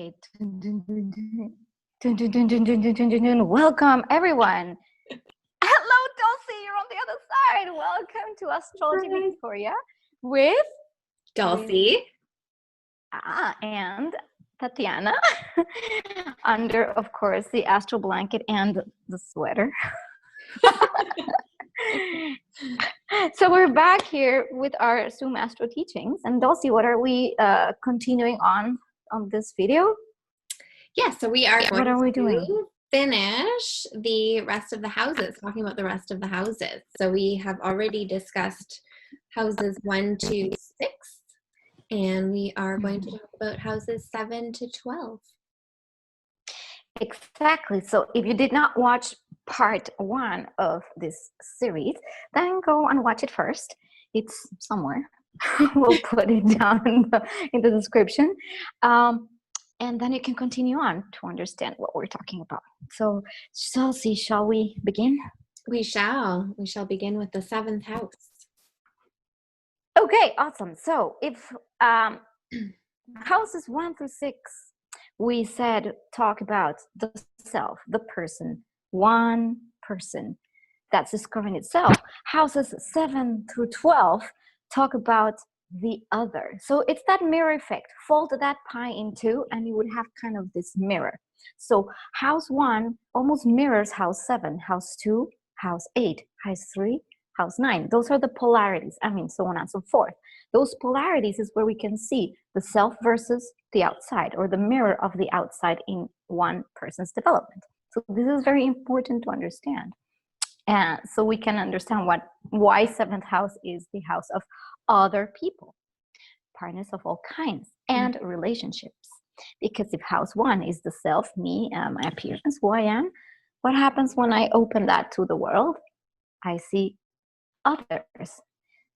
Okay. Dun, dun, dun, dun. Dun, dun, dun, dun, dun, dun, dun, dun, dun. Welcome, everyone. Hello, Dulcie. You're on the other side. Welcome to Astrology Victoria with Dulcie. And Tatiana under, of course, the astral blanket and the sweater. So we're back here with our Zoom Astro teachings. And Dulcie, what are we continuing on this video? Yes, so we are What are we doing? Finish the rest of the houses, talking about the rest of the houses. So we have already discussed houses 1 to 6, and we are going to talk about houses 7 to 12. Exactly. So if you did not watch part 1 of this series, then go and watch it first. It's somewhere. We'll put it down in the description. And then you can continue on to understand what we're talking about. So, Chelsea, shall we begin? We shall. We shall begin with the 7th house. Okay, awesome. So if houses 1 through 6, we said talk about the self, the person, one person that's discovering itself. Houses 7 through 12 talk about the other. So it's that mirror effect. Fold that pie in two and you would have kind of this mirror. So house 1 almost mirrors house 7, house 2, house 8, house 3, house 9. Those are the polarities. I mean, so on and so forth. Those polarities is where we can see the self versus the outside, or the mirror of the outside in one person's development. So this is very important to understand. And so we can understand why 7th house is the house of other people, partners of all kinds, and relationships. Because if house 1 is the self, me, my appearance, who I am, what happens when I open that to the world? I see others.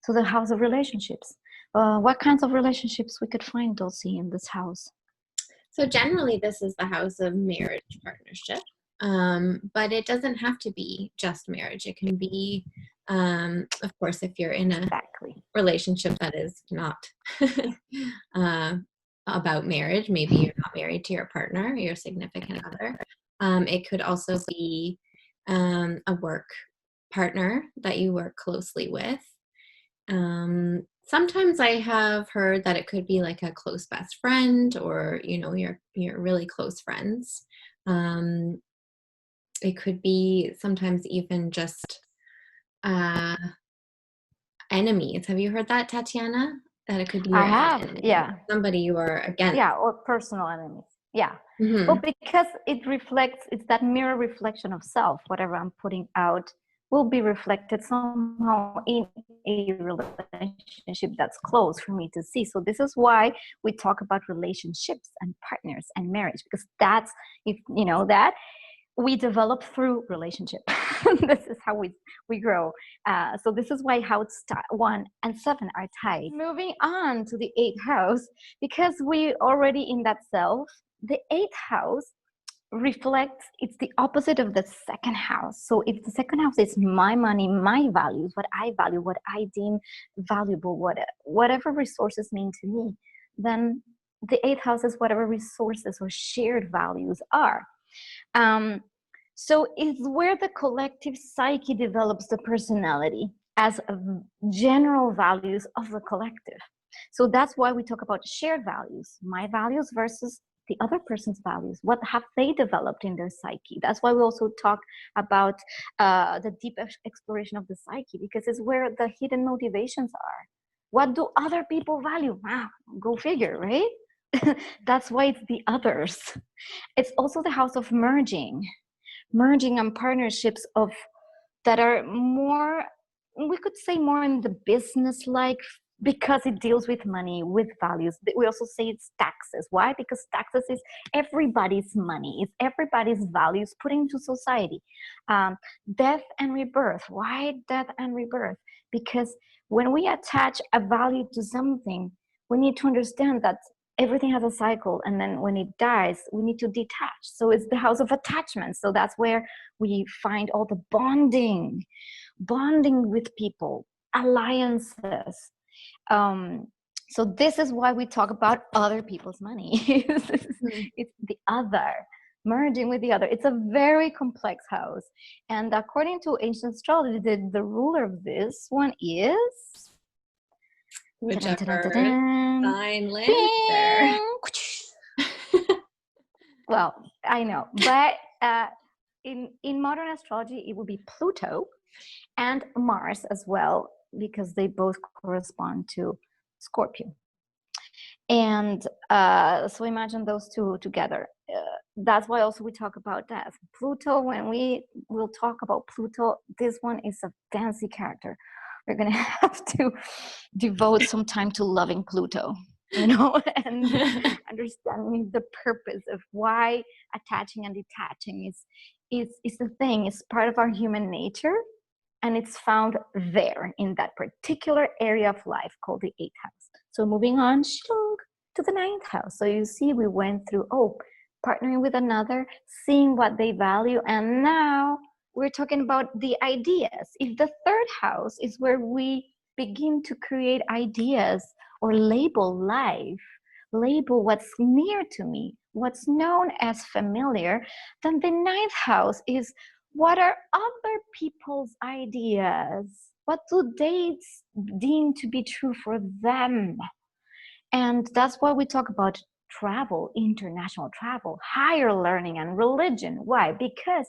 So the house of relationships. What kinds of relationships we could find, Dulcie, in this house? So generally, this is the house of marriage partnership. But it doesn't have to be just marriage. It can be, of course, if you're in a relationship that is not about marriage, maybe you're not married to your partner, your significant other. It could also be a work partner that you work closely with. Sometimes I have heard that it could be like a close best friend, or you're really close friends. It could be sometimes even just enemies. Have you heard that, Tatiana? That it could be somebody you are against. Yeah, or personal enemies. Yeah. Mm-hmm. Well, because it's that mirror reflection of self. Whatever I'm putting out will be reflected somehow in a relationship that's close for me to see. So this is why we talk about relationships and partners and marriage, because that's, if you know that, we develop through relationship. This is how we grow. So this is why house 1 and 7 are tied. Moving on to the 8th house, because we already in that self, the 8th house reflects, it's the opposite of the 2nd house. So if the 2nd house is my money, my values, what I value, what I deem valuable, whatever resources mean to me, then the 8th house is whatever resources or shared values are. So it's where the collective psyche develops the personality as general values of the collective. So that's why we talk about shared values, my values versus the other person's values. What have they developed in their psyche? That's why we also talk about the deep exploration of the psyche, because it's where the hidden motivations are. What do other people value? Wow, go figure, right? That's why it's the others. It's also the house of merging and partnerships that are more, we could say, more in the business-like, because it deals with money, with values. We also say it's taxes. Why? Because taxes is everybody's money. It's everybody's values put into society. Death and rebirth. Why death and rebirth? Because when we attach a value to something, we need to understand that everything has a cycle, and then when it dies, we need to detach. So it's the house of attachment. So that's where we find all the bonding with people, alliances, So this is why we talk about other people's money. It's the other, merging with the other. It's a very complex house. And according to ancient astrology, the ruler of this one is Whichever sign lands there. Bing! Well, I know, but in modern astrology, it would be Pluto and Mars as well, because they both correspond to Scorpio. And so imagine those two together. That's why also we talk about that. Pluto, when we will talk about Pluto, this one is a fancy character. We're going to have to devote some time to loving Pluto, and understanding the purpose of why attaching and detaching is the thing. It's part of our human nature, and it's found there in that particular area of life called the 8th house. So moving on to the 9th house. So you see, we went through, partnering with another, seeing what they value, and now we're talking about the ideas. If the 3rd house is where we begin to create ideas or label life, label what's near to me, what's known as familiar, then the 9th house is, what are other people's ideas? What do they deem to be true for them? And that's why we talk about travel, international travel, higher learning, and religion. Why? Because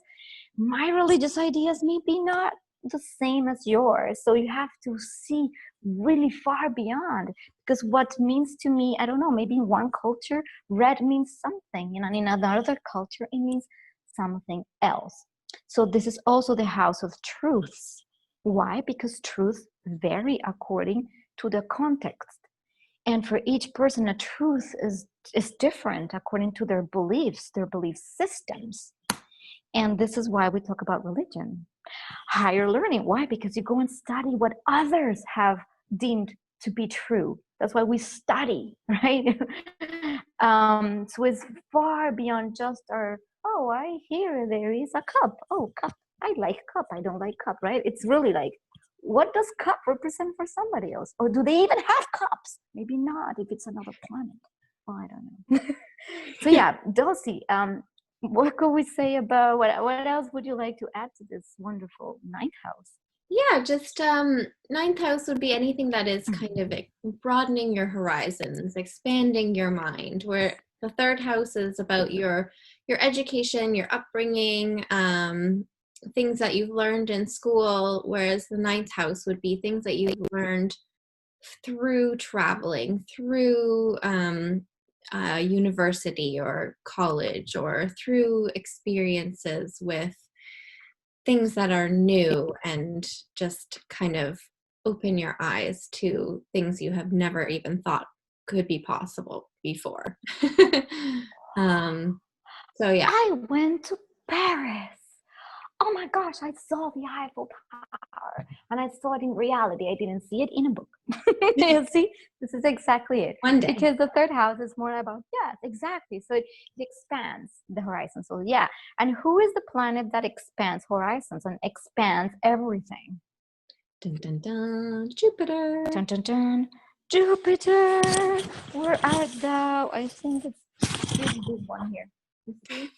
my religious ideas may be not the same as yours. So you have to see really far beyond, because what means to me, I don't know, maybe in one culture, red means something, and in another culture, it means something else. So this is also the house of truths. Why? Because truths vary according to the context. And for each person, a truth is different according to their beliefs, their belief systems. And this is why we talk about religion. Higher learning. Why? Because you go and study what others have deemed to be true. That's why we study, right? So it's far beyond just our, I hear there is a cup. Oh, cup. I like cup. I don't like cup, right? It's really like, what does cup represent for somebody else? Or do they even have cups? Maybe not if it's another planet. Well, I don't know. So yeah, Dulcie, what could we say about, what else would you like to add to this wonderful 9th house? Yeah, just 9th house would be anything that is kind of broadening your horizons, expanding your mind, where the 3rd house is about your education, your upbringing, things that you've learned in school, whereas the 9th house would be things that you've learned through traveling, through university or college, or through experiences with things that are new, and just kind of open your eyes to things you have never even thought could be possible before. So yeah. I went to Paris. Oh my gosh, I saw the Eiffel Tower, and I saw it in reality. I didn't see it in a book. You see, this is exactly it. One day. Because the 3rd house is more about, yes, exactly. So it expands the horizon. So yeah. And who is the planet that expands horizons and expands everything? Dun, dun, dun, Jupiter. Dun, dun, dun. Jupiter. Where art thou? I think it's this big one here. You see?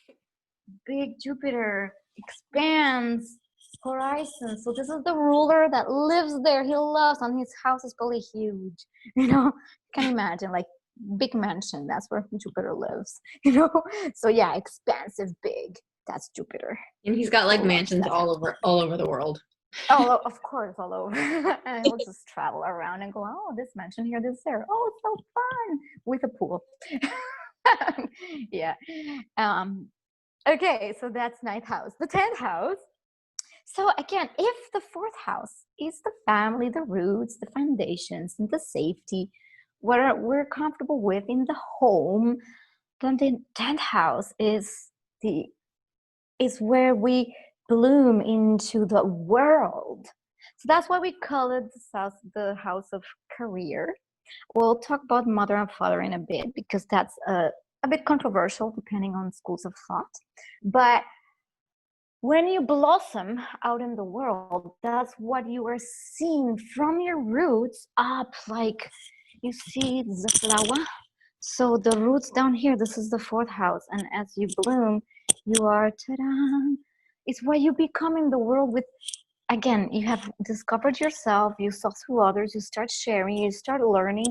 Big Jupiter expands horizons. So this is the ruler that lives there. He loves, and his house is probably huge. You can imagine, like, big mansion. That's where Jupiter lives. So yeah, expansive, big. That's Jupiter. And he's got like mansions all over the world. Oh, of course, all over. And he'll just travel around and go, this mansion here, this there. Oh, it's so fun, with a pool. Yeah. Okay, so that's 9th house. The 10th house. So again, if the 4th house is the family, the roots, the foundations, and the safety, what we're comfortable with in the home, then the 10th house is where we bloom into the world. So that's why we call it the house of career. We'll talk about mother and father in a bit, because that's a bit controversial depending on schools of thought. But when you blossom out in the world, that's what you are seeing from your roots up, like you see the flower. So the roots down here, this is the fourth house. And as you bloom, you are, ta-da, it's where you become in the world with, again, you have discovered yourself, you saw through others, you start sharing, you start learning.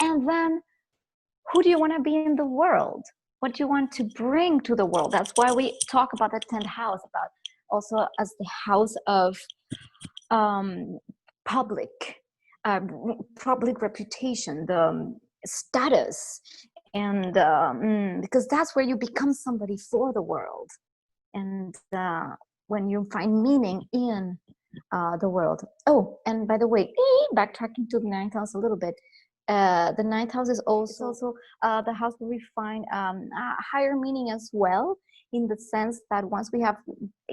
And then who do you want to be in the world? What do you want to bring to the world? That's why we talk about the 10th house, about also as the house of public public reputation, the status, and because that's where you become somebody for the world, and when you find meaning in the world. Oh, and by the way, backtracking to the ninth house a little bit, the ninth house is also the house where we find a higher meaning as well, in the sense that once we have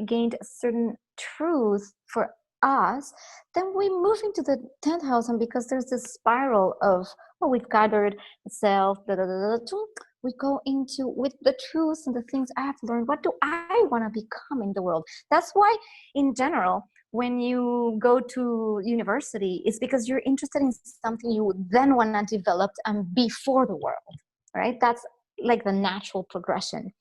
gained a certain truth for us, then we move into the 10th house. And because there's this spiral of, oh, we've gathered self, we go into with the truths and the things I have learned. What do I want to become in the world? That's why, in general, when you go to university, it's because you're interested in something you then want to develop and be for the world, right? That's like the natural progression.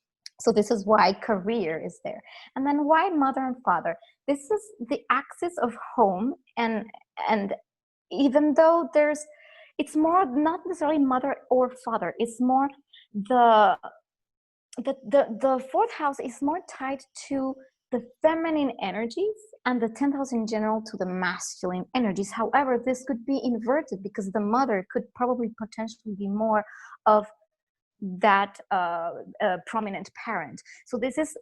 So this is why career is there. And then why mother and father? This is the axis of home, and even though it's more not necessarily mother or father, it's more the fourth house is more tied to the feminine energies, and the 10th house in general to the masculine energies. However, this could be inverted, because the mother could probably potentially be more of that prominent parent. So this is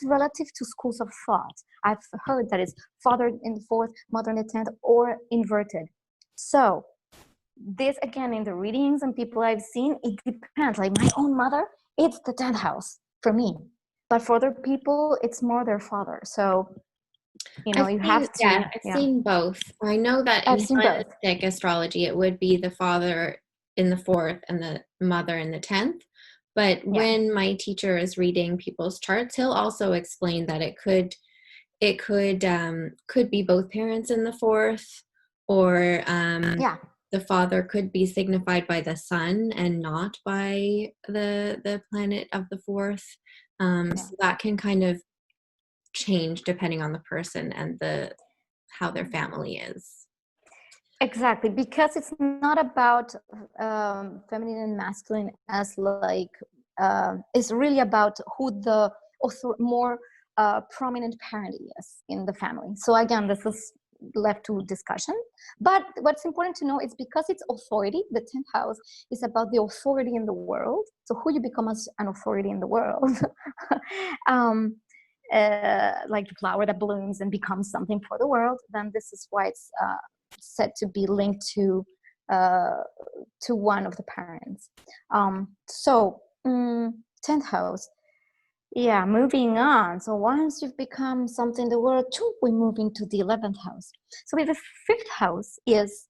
relative to schools of thought. I've heard that it's father in the fourth, mother in the 10th, or inverted. So this, again, in the readings and people I've seen, it depends. Like my own mother, it's the 10th house for me, but for other people it's more their father. So you have to. Yeah, I've seen both. I know that in holistic astrology it would be the father in the fourth and the mother in the 10th. But when my teacher is reading people's charts, he'll also explain that it could be both parents in the fourth, or the father could be signified by the sun and not by the planet of the fourth. So that can kind of change depending on the person and how their family is. Exactly, because it's not about feminine and masculine as like it's really about who the more prominent parent is in the family. So again, this is left to discussion, but what's important to know is because it's authority, the 10th house is about the authority in the world. So who you become as an authority in the world. Like the flower that blooms and becomes something for the world, then this is why it's said to be linked to one of the parents. 10th house. Yeah, moving on. So once you've become something in the world, we move into the 11th house. So with the 5th house it's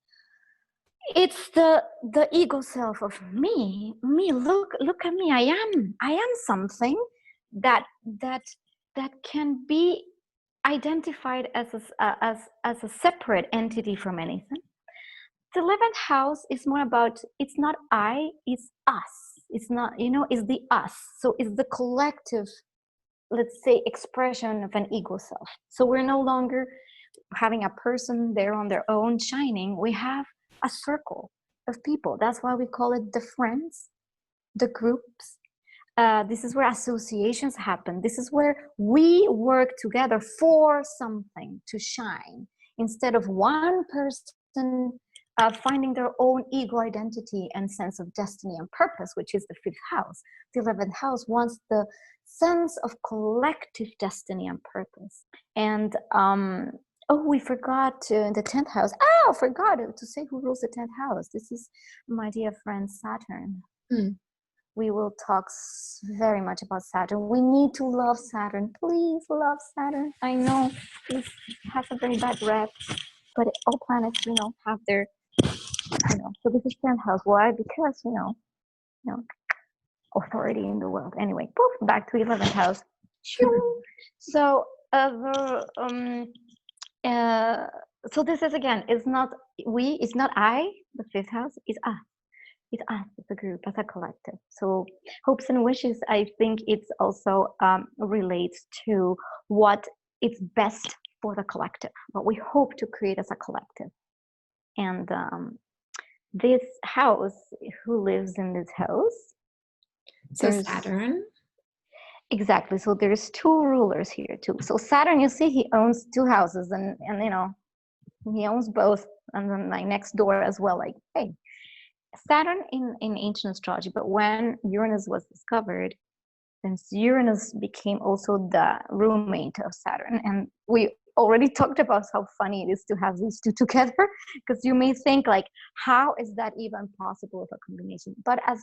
the ego self of me. Look at me. I am something that can be identified as a separate entity from anything. The 11th house is more about, it's not I, it's us. It's not, it's the us. So it's the collective, let's say, expression of an ego self. So we're no longer having a person there on their own shining. We have a circle of people. That's why we call it the friends, the groups. This is where associations happen. This is where we work together for something to shine, instead of one person finding their own ego identity and sense of destiny and purpose, which is the 5th house. The 11th house wants the sense of collective destiny and purpose. And we forgot the 10th house. Forgot to say who rules the 10th house. This is my dear friend Saturn. We will talk very much about Saturn. We need to love Saturn. Please love Saturn. I know it has a very bad rep, but all planets, have their, so this is 10th house. Why? Because, authority in the world. Anyway, back to 11th house. So, so this is, again, it's not we, it's not I, The fifth house is us. It's us as a group, as a collective. So hopes and wishes, I think it's also relates to what is best for the collective, what we hope to create as a collective. And this house, who lives in this house? So Saturn. Exactly. So there's two rulers here too. So Saturn, you see, he owns two houses, and you know, he owns both, and then like next door as well. Like, hey, Saturn in ancient astrology, but when Uranus was discovered, since Uranus became also the roommate of Saturn, and we already talked about how funny it is to have these two together, because you may think like, how is that even possible of a combination? But as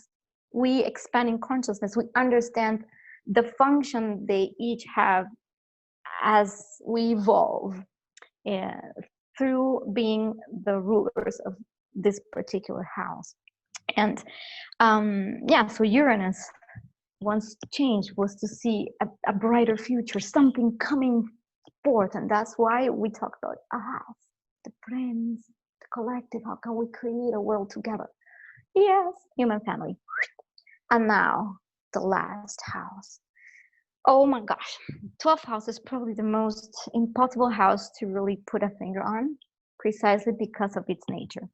we expand in consciousness, we understand the function they each have as we evolve through being the rulers of this particular house. And yeah, so Uranus once change was to see a brighter future, something coming forth. And that's why we talk about us, the friends, the collective. How can we create a world together? Yes, human family. And now the last house. Oh my gosh, 12th house is probably the most impossible house to really put a finger on, precisely because of its nature.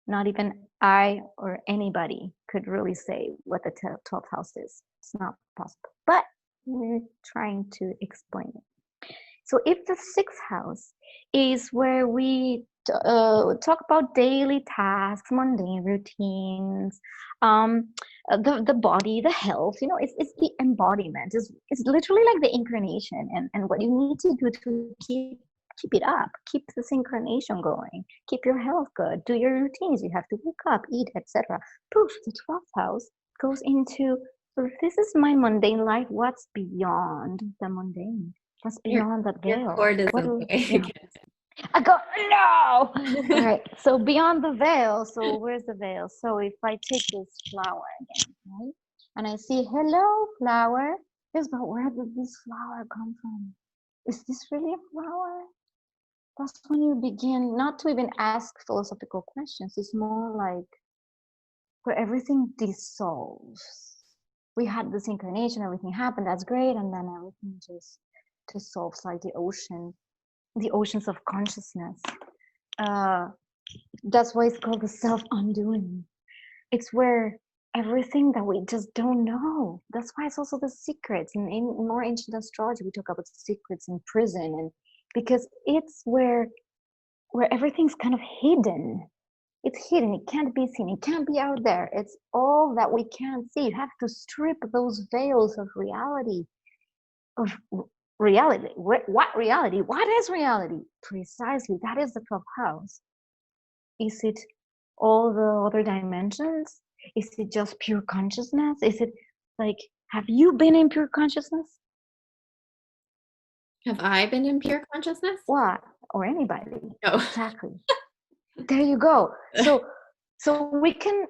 Not even I or anybody could really say what the 12th house is. It's not possible, but we're trying to explain it. So if the 6th house is where we talk about daily tasks, mundane routines, the body, the health, you know, it's the embodiment. It's literally like the incarnation, and what you need to do to keep it up, keep the synchronization going, keep your health good, do your routines. You have to wake up, eat, etc. Poof, the 12th house goes into, so if this is my mundane life, what's beyond the mundane? What's beyond that veil? Your cord is away. I go, no! All right, so beyond the veil, so where's the veil? So if I take this flower again, right? And I see, hello, flower. Yes, but where did this flower come from? Is this really a flower? That's when you begin not to even ask philosophical questions. It's more like where everything dissolves. We had this incarnation, everything happened, that's great, and then everything just dissolves like the ocean, the oceans of consciousness. That's why it's called the self-undoing. It's where everything that we just don't know. That's why it's also the secrets. In more ancient astrology, we talk about secrets in prison, and because it's where everything's kind of hidden. It's hidden. It can't be seen. It can't be out there. It's all that we can't see. You have to strip those veils of reality. Of reality. What reality? What is reality? Precisely. That is the 12th house. Is it all the other dimensions? Is it just pure consciousness? Is it like, have you been in pure consciousness? Have I been in pure consciousness? What? Or anybody? No. Exactly. There you go. So we can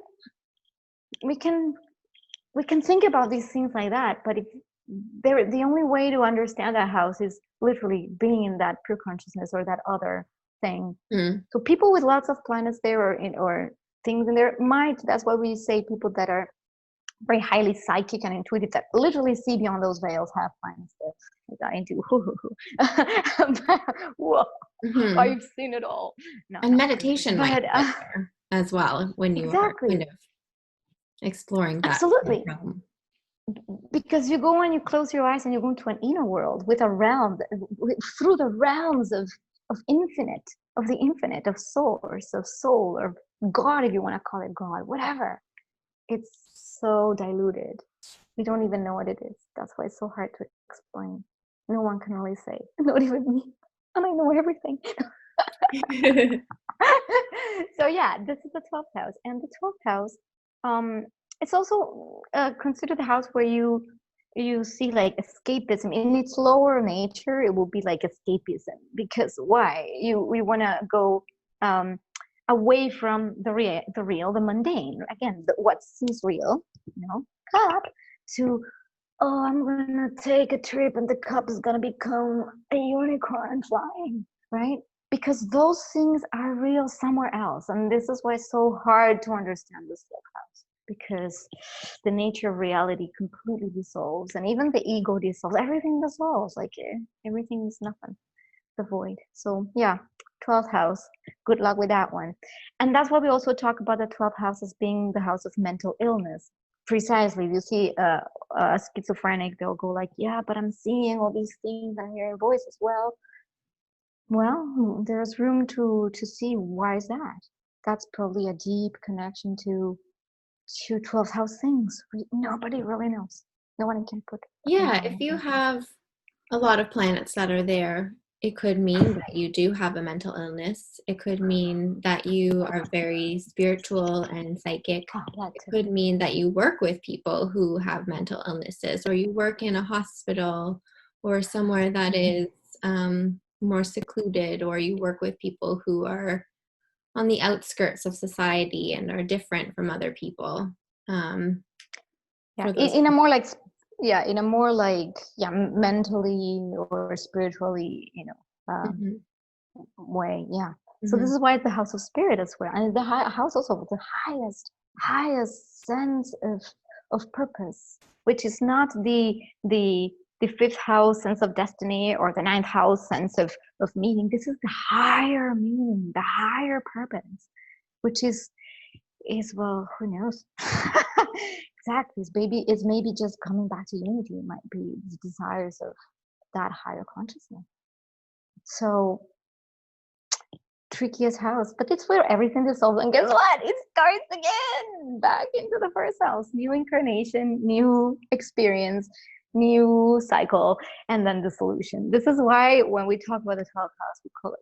think about these things like that, but if the only way to understand that house is literally being in that pure consciousness or that other thing. So people with lots of planets there or things in there might, that's why we say people that are very highly psychic and intuitive that literally see beyond those veils have planets there. I do. Whoa. I've seen it all. No, and meditation might be there as well when you are kind of exploring that. Absolutely. Because you go and you close your eyes and you go into an inner world with a realm, through the realms of infinite, of the infinite, of source, of soul, or God, if you want to call it God, whatever. It's so diluted. We don't even know what it is. That's why it's so hard to explain. No one can really say, not even me. And I know everything. So yeah, this is the 12th house. And the 12th house, it's also considered the house where you see like escapism. In its lower nature, it will be like escapism. Because why? We want to go away from the real, the mundane. Again, what seems real, cup, to, oh, I'm gonna take a trip and the cup is gonna become a unicorn flying, right? because those things are real somewhere else. And this is why it's so hard to understand the 12th house, because the nature of reality completely dissolves, and even the ego dissolves. Everything dissolves, like everything is nothing, the void. So yeah, 12th house, good luck with that one. And that's why we also talk about the 12th house as being the house of mental illness. Precisely, you see a schizophrenic, they'll go like, yeah, but I'm seeing all these things, I'm hearing voices. Well, there's room to see why is that. That's probably a deep connection to 12th house things. Nobody really knows. No one can put. Yeah, if you have a lot of planets that are there, it could mean that you do have a mental illness. It could mean that you are very spiritual and psychic. It could mean that you work with people who have mental illnesses, or you work in a hospital or somewhere that is more secluded, or you work with people who are on the outskirts of society and are different from other people. In a more like mentally or spiritually, way. Yeah. So this is why it's the house of spirit as well, and the house also of the highest sense of purpose, which is not the fifth house sense of destiny or the ninth house sense of meaning. This is the higher meaning, the higher purpose, which is well, who knows? Exactly. It's maybe just coming back to unity. It might be the desires of that higher consciousness. So trickiest house, but it's where everything dissolves, and guess what? It starts again, back into the first house. New incarnation, new experience, new cycle, and then dissolution. This is why when we talk about the 12th house,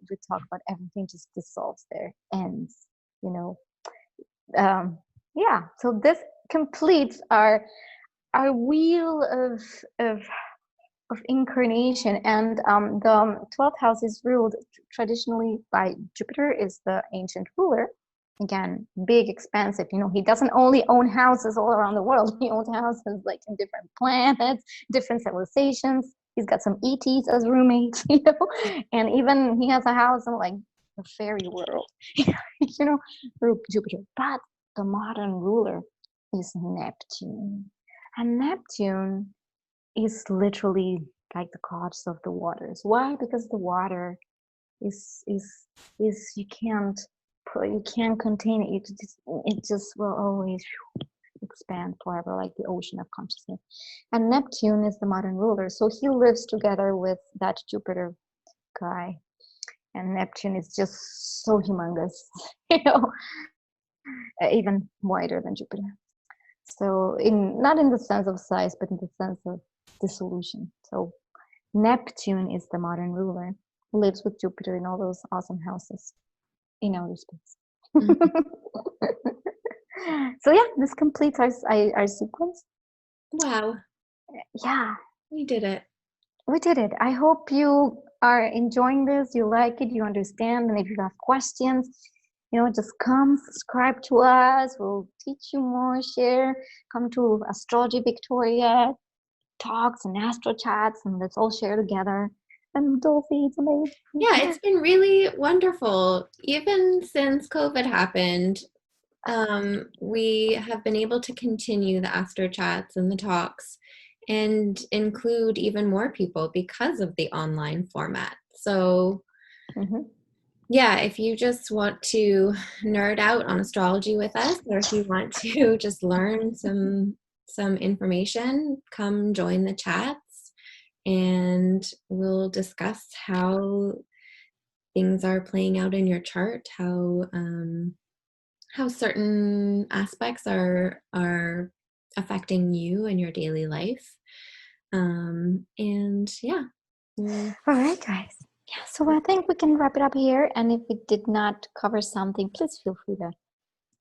we talk about everything just dissolves there, ends, so this completes our wheel of incarnation. And the 12th house is ruled traditionally by Jupiter, is the ancient ruler. Again, big, expansive. He doesn't only own houses all around the world. He owns houses like in different planets, different civilizations. He's got some ETs as roommates, and even he has a house in like the fairy world, through Jupiter. But the modern ruler is Neptune, and Neptune is literally like the goddess of the waters. Why? Because the water is you can't contain it. It just will always expand forever, like the ocean of consciousness. And Neptune is the modern ruler, so he lives together with that Jupiter guy. And Neptune is just so humongous, even wider than Jupiter. So not in the sense of size, but in the sense of dissolution. So Neptune is the modern ruler, who lives with Jupiter in all those awesome houses in outer space. So yeah, this completes our sequence. Wow. Yeah. We did it. I hope you are enjoying this, you like it, you understand, and if you have questions, just come, subscribe to us. We'll teach you more, share. Come to Astrology Victoria talks and astro chats, and let's all share together. And Dulcie, it's amazing. Yeah, it's been really wonderful. Even since COVID happened, we have been able to continue the astro chats and the talks and include even more people because of the online format. So yeah, if you just want to nerd out on astrology with us, or if you want to just learn some information, come join the chats and we'll discuss how things are playing out in your chart, how certain aspects are affecting you in your daily life. And yeah. All right, guys. Yeah, so I think we can wrap it up here. And if we did not cover something, please feel free to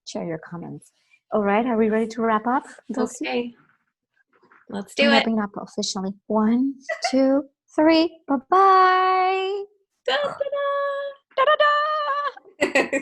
share your comments. All right, are we ready to wrap up, Dulcie? Okay. Let's do it. Wrapping up officially. 1, 2, 3. Bye-bye. Da, da, da. Da, da, da.